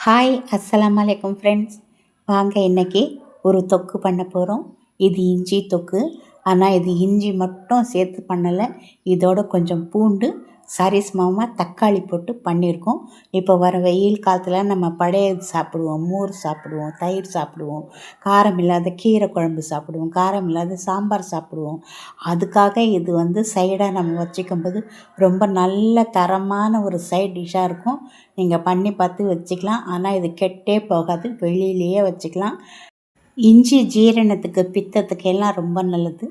Hi அஸ்ஸலாமு அலைக்கும் friends. வாங்க இன்றைக்கி ஒரு தொக்கு பண்ண போகிறோம். இது இஞ்சி தொக்கு. ஆனால் இது இஞ்சி மட்டும் சேர்த்து பண்ணலை, இதோட கொஞ்சம் பூண்டு சரிசமமாக தக்காளி போட்டு பண்ணியிருக்கோம். இப்போ வர வெயில் காலத்தில் நம்ம பழைய சாப்பிடுவோம், மோர் சாப்பிடுவோம், தயிர் சாப்பிடுவோம், காரம் இல்லாத கீரை குழம்பு சாப்பிடுவோம், காரம் இல்லாத சாம்பார் சாப்பிடுவோம். அதுக்காக இது சைடாக நம்ம வச்சுக்கும்போது ரொம்ப நல்ல தரமான ஒரு சைட் டிஷ்ஷாக இருக்கும். நீங்கள் பண்ணி பார்த்து வச்சுக்கலாம். ஆனால் இது கெட்டே போகாது, வெளியிலேயே வச்சுக்கலாம். இஞ்சி ஜீரணத்துக்கு பித்தத்துக்கு எல்லாம் ரொம்ப நல்லது.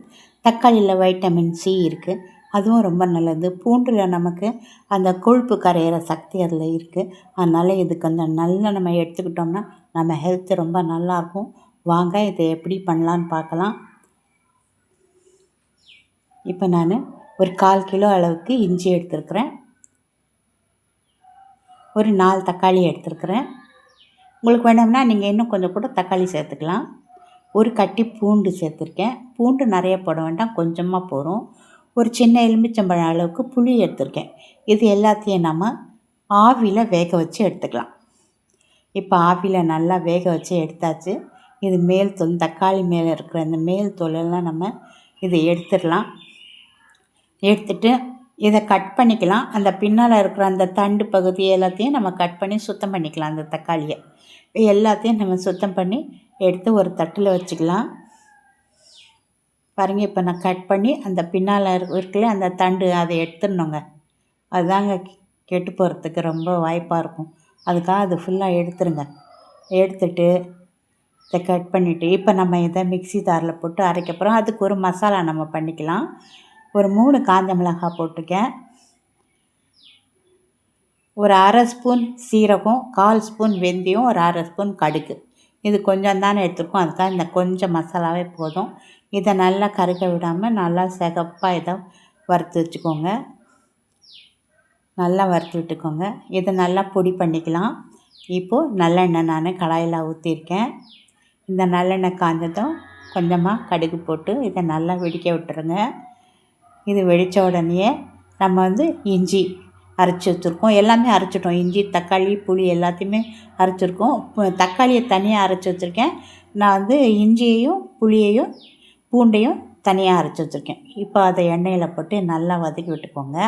தக்காளியில் வைட்டமின் சி இருக்குது, அதுவும் ரொம்ப நல்லது. பூண்டில் நமக்கு அந்த கொழுப்பு கரையிற சக்தி அதில் இருக்குது. அதனால் இதுக்கு அந்த நல்லா நம்ம எடுத்துக்கிட்டோம்னா நம்ம ஹெல்த்து ரொம்ப நல்லாயிருக்கும். வாங்க இதை எப்படி பண்ணலான்னு பார்க்கலாம். இப்போ நான் ஒரு 1/4 கிலோ அளவுக்கு இஞ்சி எடுத்துருக்குறேன். ஒரு 4 தக்காளி எடுத்துருக்குறேன். உங்களுக்கு வேணும்னா நீங்கள் இன்னும் கொஞ்சம் கூட தக்காளி சேர்த்துக்கலாம். ஒரு கட்டி பூண்டு சேர்த்துருக்கேன். பூண்டு நிறைய போட வேண்டாம், கொஞ்சமாக போகிறோம். ஒரு சின்ன எலுமிச்சம்பழம் அளவுக்கு புளி எடுத்துருக்கேன். இது எல்லாத்தையும் நம்ம ஆவியில் வேக வச்சு எடுத்துக்கலாம். இப்போ ஆவியில் நல்லா வேக வச்சு எடுத்தாச்சு. இது மேல் தோல், தக்காளி மேலே இருக்கிற இந்த மேல் தோலெல்லாம் நம்ம இதை எடுத்துடலாம். எடுத்துட்டு இதை கட் பண்ணிக்கலாம். அந்த பின்னால் இருக்கிற அந்த தண்டு பகுதி எல்லாத்தையும் நம்ம கட் பண்ணி சுத்தம் பண்ணிக்கலாம். அந்த தக்காளியை எல்லாத்தையும் நம்ம சுத்தம் பண்ணி எடுத்து ஒரு தட்டில் வச்சுக்கலாம். பாருங்கள், இப்போ நான் கட் பண்ணி அந்த பின்னால் இருக்குல்ல அந்த தண்டு அதை எடுத்துடணுங்க. அதுதாங்க கெட்டு போகிறதுக்கு ரொம்ப வாய்ப்பாக இருக்கும். அதுக்காக அது ஃபுல்லாக எடுத்துருங்க. எடுத்துட்டு இதை கட் பண்ணிவிட்டு இப்போ நம்ம இதை மிக்ஸி ஜாரில் போட்டு அரைக்க போகிறோம். அதுக்கு ஒரு மசாலா நம்ம பண்ணிக்கலாம். ஒரு 3 காஞ்ச மிளகாய் போட்டிருக்கேன். ஒரு 1/2 ஸ்பூன் சீரகம், 1/4 ஸ்பூன் வெந்தயம், ஒரு 1/2 ஸ்பூன் கடுகு. இது கொஞ்சம் தானே எடுத்துருக்கோம், அதுக்காக இந்த கொஞ்சம் மசாலாவே போதும். இதை நல்லா கருக விடாமல் நல்லா சிகப்பாக இதை வறுத்து வச்சுக்கோங்க. நல்லா வறுத்து விட்டுக்கோங்க. இதை நல்லா பொடி பண்ணிக்கலாம். இப்போது நல்லெண்ணெய் நான் கடாயில் ஊற்றிருக்கேன். இந்த நல்லெண்ணெய் காஞ்சதும் கொஞ்சமாக கடுகு போட்டு இதை நல்லா வெடிக்க விட்டுருங்க. இது வெடித்த உடனே நம்ம இஞ்சி அரைச்சி வச்சுருக்கோம். எல்லாமே அரைச்சிட்டோம். இஞ்சி, தக்காளி, புளி எல்லாத்தையுமே அரைச்சிருக்கோம். தக்காளியை தனியாக அரைச்சி வச்சுருக்கேன். நான் இஞ்சியையும் புளியையும் பூண்டையும் தனியாக அரைச்சி வச்சுருக்கேன். இப்போ அதை எண்ணெயில் போட்டு நல்லா வதக்கி விட்டுக்கோங்க.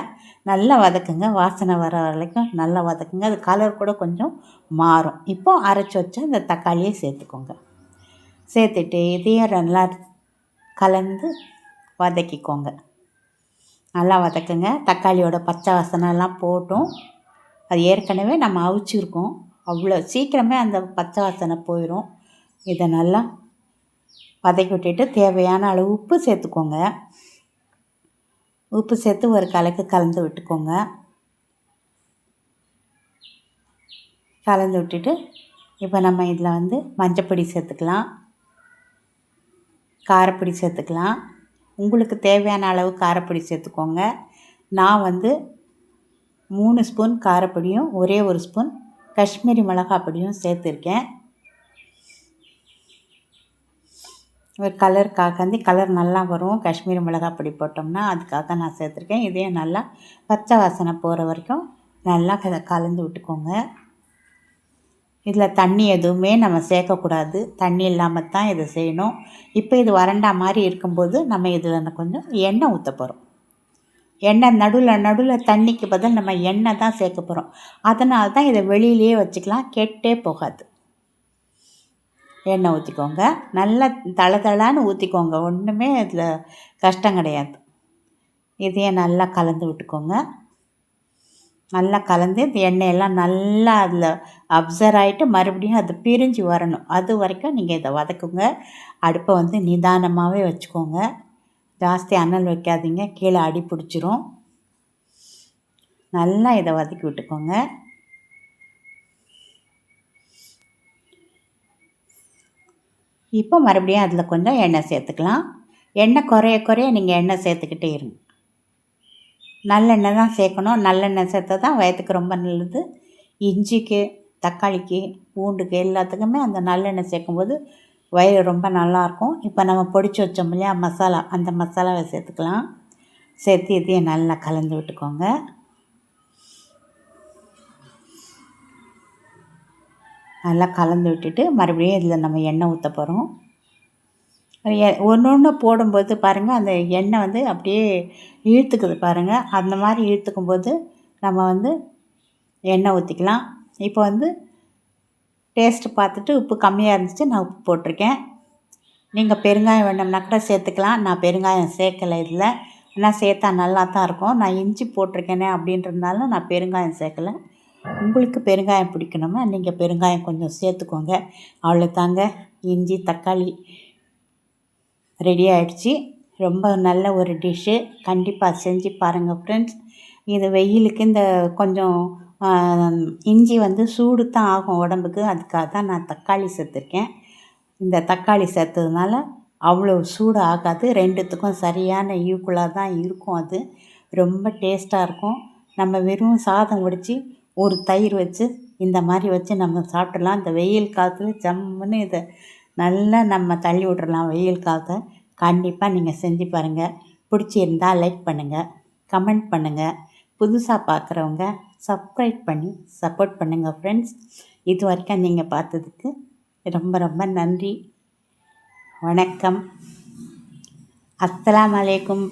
நல்லா வதக்குங்க, வாசனை வர வரைக்கும் நல்லா வதக்குங்க. அது கலர் கூட கொஞ்சம் மாறும். இப்போது அரைச்சி வச்ச இந்த தக்காளியை சேர்த்துக்கோங்க. சேர்த்துட்டு இதையும் நல்லா கலந்து வதக்கிக்கோங்க. நல்லா வதக்குங்க. தக்காளியோட பச்சை வாசனைலாம் போட்டும். அது ஏற்கனவே நம்ம அவிச்சிருக்கோம், அவ்வளோ சீக்கிரமே அந்த பச்சை வாசனை போயிடும். இதை நல்லா வதக்கி விட்டுட்டு தேவையான அளவு உப்பு சேர்த்துக்கோங்க. உப்பு சேர்த்து ஒரு கலக்கு கலந்து விட்டுக்கோங்க. கலந்து விட்டுட்டு இப்போ நம்ம இதில் மஞ்சப்பொடி சேர்த்துக்கலாம், காரப்பொடி சேர்த்துக்கலாம். உங்களுக்கு தேவையான அளவு காரப்பொடி சேர்த்துக்கோங்க. நான் 3 ஸ்பூன் காரப்பொடியும் ஒரே ஒரு ஸ்பூன் காஷ்மீரி மிளகாய் பொடியும் சேர்த்துருக்கேன். ஒரு கலருக்காக கலர் நல்லா வரும் காஷ்மீரி மிளகாய் பொடி போட்டோம்னா, அதுக்காக நான் சேர்த்துருக்கேன். இதையும் நல்லா பச்சை வாசனை போகிற வரைக்கும் நல்லா கலந்து விட்டுக்கோங்க. இதில் தண்ணி எதுவுமே நம்ம சேர்க்கக்கூடாது, தண்ணி இல்லாமல் தான் இதை செய்யணும். இப்போ இது வறண்டா மாதிரி இருக்கும்போது நம்ம இதில் கொஞ்சம் எண்ணெய் ஊற்ற போகிறோம். எண்ணெய் நடுவில் தண்ணிக்கு பதில் நம்ம எண்ணெய் தான் சேர்க்க போகிறோம். அதனால தான் இதை வெளியிலேயே வச்சுக்கலாம், கெட்டே போகாது. எண்ணெய் ஊற்றிக்கோங்க. நல்லா தளதளான்னு ஊற்றிக்கோங்க, ஒன்றுமே இதில் கஷ்டம் கிடையாது. இதையே நல்லா கலந்து விட்டுக்கோங்க. நல்லா கலந்து இந்த எண்ணெயெல்லாம் நல்லா அதில் அப்சர்வ் ஆகிட்டு மறுபடியும் அது பிரிஞ்சு வரணும். அது வரைக்கும் நீங்கள் இதை வதக்குங்க. அடுப்பை நிதானமாகவே வச்சுக்கோங்க. ஜாஸ்தி அனல் வைக்காதீங்க, கீழே அடி பிடிச்சிரும். நல்லா இதை வதக்கி விட்டுக்கோங்க. இப்போ மறுபடியும் அதில் கொஞ்சம் எண்ணெய் சேர்த்துக்கலாம். எண்ணெய் குறைய நீங்கள் எண்ணெய் சேர்த்துக்கிட்டே இருங்க. நல்லெண்ணெய் தான் சேர்க்கணும். நல்லெண்ணெய் சேர்த்தா தான் வயிற்றுக்கு ரொம்ப நல்லது. இஞ்சிக்கு, தக்காளிக்கு, பூண்டுக்கு எல்லாத்துக்குமே அந்த நல்லெண்ணெய் சேர்க்கும்போது வயிறு ரொம்ப நல்லாயிருக்கும். இப்போ நம்ம பொடிச்சு வச்சோம் இல்லையா மசாலா, அந்த மசாலாவை சேர்த்துக்கலாம். சேர்த்து இதையும் நல்லா கலந்து விட்டுக்கோங்க. நல்லா கலந்து விட்டுட்டு மறுபடியும் இதில் நம்ம எண்ணெய் ஊற்ற போகிறோம். ஒன்று ஒன்று போடும்போது பாருங்கள், அந்த எண்ணெய் வந்து அப்படியே இழுத்துக்குது பாருங்கள். அந்த மாதிரி இழுத்துக்கும்போது நம்ம வந்து எண்ணெய் ஊற்றிக்கலாம். இப்போ வந்து டேஸ்ட்டு பார்த்துட்டு உப்பு கம்மியாக இருந்துச்சு, நான் உப்பு போட்டிருக்கேன். நீங்கள் பெருங்காயம் வேணும்னா கூட சேர்த்துக்கலாம். நான் பெருங்காயம் சேர்க்கலை இதில். ஆனால் சேர்த்தா நல்லா தான் இருக்கும். நான் இஞ்சி போட்டிருக்கேனே அப்படின்றதுனால நான் பெருங்காயம் சேர்க்கலை. உங்களுக்கு பெருங்காயம் பிடிக்கணும்னா நீங்கள் பெருங்காயம் கொஞ்சம் சேர்த்துக்கோங்க. அவ்வளோதாங்க, இஞ்சி தக்காளி ரெடி ஆகிடுச்சி. ரொம்ப நல்ல ஒரு டிஷ்ஷு. கண்டிப்பாக செஞ்சு பாருங்கள் ஃப்ரெண்ட்ஸ். இது வெயிலுக்கு இந்த கொஞ்சம் இஞ்சி வந்து சூடு தான் ஆகும் உடம்புக்கு. அதுக்காக தான் நான் தக்காளி சேர்த்துருக்கேன். இந்த தக்காளி சேர்த்ததுனால அவ்வளோ சூடு ஆகாது. ரெண்டுத்துக்கும் சரியான ஈக்குவலாக தான் இருக்கும். அது ரொம்ப டேஸ்ட்டாக இருக்கும். நம்ம வெறும் சாதம் வடித்து ஒரு தயிர் வச்சு இந்த மாதிரி வச்சு நம்ம சாப்பிட்றலாம். இந்த வெயில் காலத்தில் ஜம்முன்னு இதை நல்லா நம்ம தள்ளி விட்றலாம். வெயில் காலத்தை கண்டிப்பாக நீங்கள் செஞ்சு பாருங்கள். பிடிச்சிருந்தால் லைக் பண்ணுங்கள், கமெண்ட் பண்ணுங்கள். புதுசாக பார்க்குறவங்க சப்ஸ்கிரைப் பண்ணி சப்போர்ட் பண்ணுங்கள் ஃப்ரெண்ட்ஸ். இது வரைக்கும் நீங்கள் பார்த்ததுக்கு ரொம்ப ரொம்ப நன்றி. வணக்கம். அஸ்ஸலாமு அலைக்கும்.